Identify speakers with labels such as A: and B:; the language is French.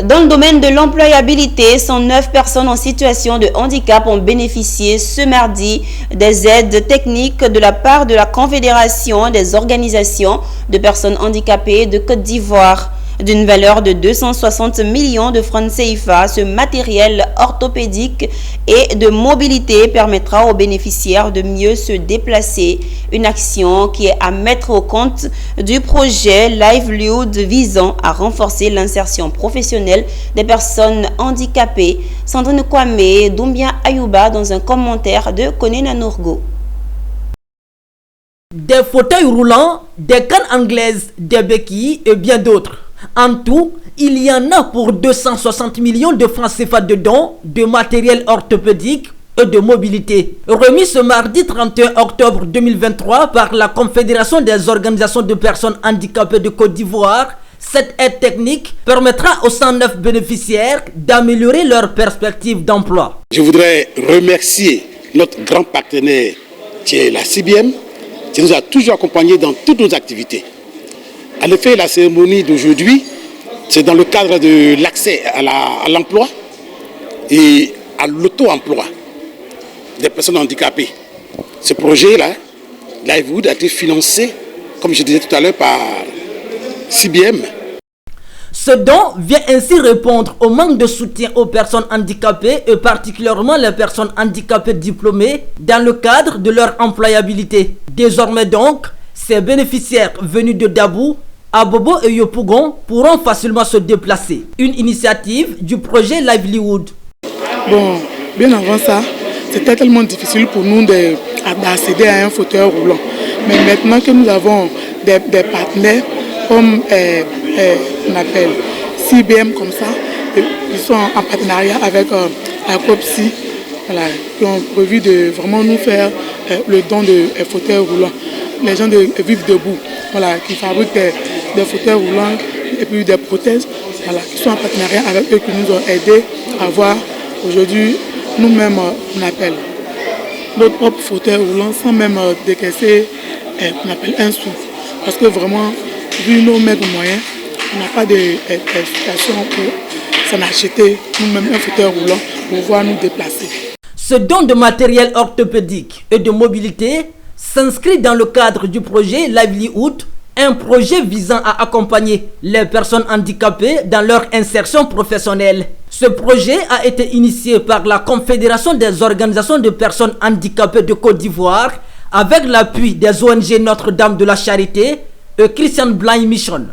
A: Dans le domaine de l'employabilité, 109 personnes en situation de handicap ont bénéficié ce mardi des aides techniques de la part de la Confédération des organisations de personnes handicapées de Côte d'Ivoire. D'une valeur de 260 millions de francs CFA, ce matériel orthopédique et de mobilité permettra aux bénéficiaires de mieux se déplacer. Une action qui est à mettre au compte du projet Livelihood visant à renforcer l'insertion professionnelle des personnes handicapées. Sandrine Kwame et Doumbia Ayouba dans un commentaire de Konena Nourgo.
B: Des fauteuils roulants, des cannes anglaises, des béquilles et bien d'autres. En tout, il y en a pour 260 millions de francs CFA de dons, de matériel orthopédique et de mobilité. Remis ce mardi 31 octobre 2023 par la Confédération des organisations de personnes handicapées de Côte d'Ivoire, cette aide technique permettra aux 109 bénéficiaires d'améliorer leurs perspectives d'emploi.
C: Je voudrais remercier notre grand partenaire qui est la CBM, qui nous a toujours accompagnés dans toutes nos activités. En effet, la cérémonie d'aujourd'hui, c'est dans le cadre de l'accès à l'emploi et à l'auto-emploi des personnes handicapées. Ce projet-là, Livelihood, a été financé, comme je disais tout à l'heure, par CBM.
B: Ce don vient ainsi répondre au manque de soutien aux personnes handicapées et particulièrement les personnes handicapées diplômées dans le cadre de leur employabilité. Désormais donc, ces bénéficiaires venus de Dabou, Abobo et Yopougon pourront facilement se déplacer. Une initiative du projet Livelihood.
D: Bon, bien avant ça, c'était tellement difficile pour nous d'accéder à un fauteuil roulant. Mais maintenant que nous avons des partenaires comme on appelle CBM comme ça, ils sont en partenariat avec la COPSI, voilà, qui ont prévu de vraiment nous faire le don de fauteuils roulants. Les gens de Vivre Debout, voilà, qui fabriquent des fauteuils roulants et puis des prothèses, voilà, qui sont en partenariat avec eux, qui nous ont aidés à avoir aujourd'hui nous-mêmes, on appelle notre propre fauteuil roulant sans même décaisser, on appelle un sou. Parce que vraiment, vu nos maigres moyens, on n'a pas de situation pour s'en acheter nous-mêmes un fauteuil roulant pour pouvoir nous déplacer.
B: Ce don de matériel orthopédique et de mobilité s'inscrit dans le cadre du projet Livelihood, un projet visant à accompagner les personnes handicapées dans leur insertion professionnelle. Ce projet a été initié par la Confédération des organisations de personnes handicapées de Côte d'Ivoire avec l'appui des ONG Notre-Dame de la Charité et Christian Blind Mission.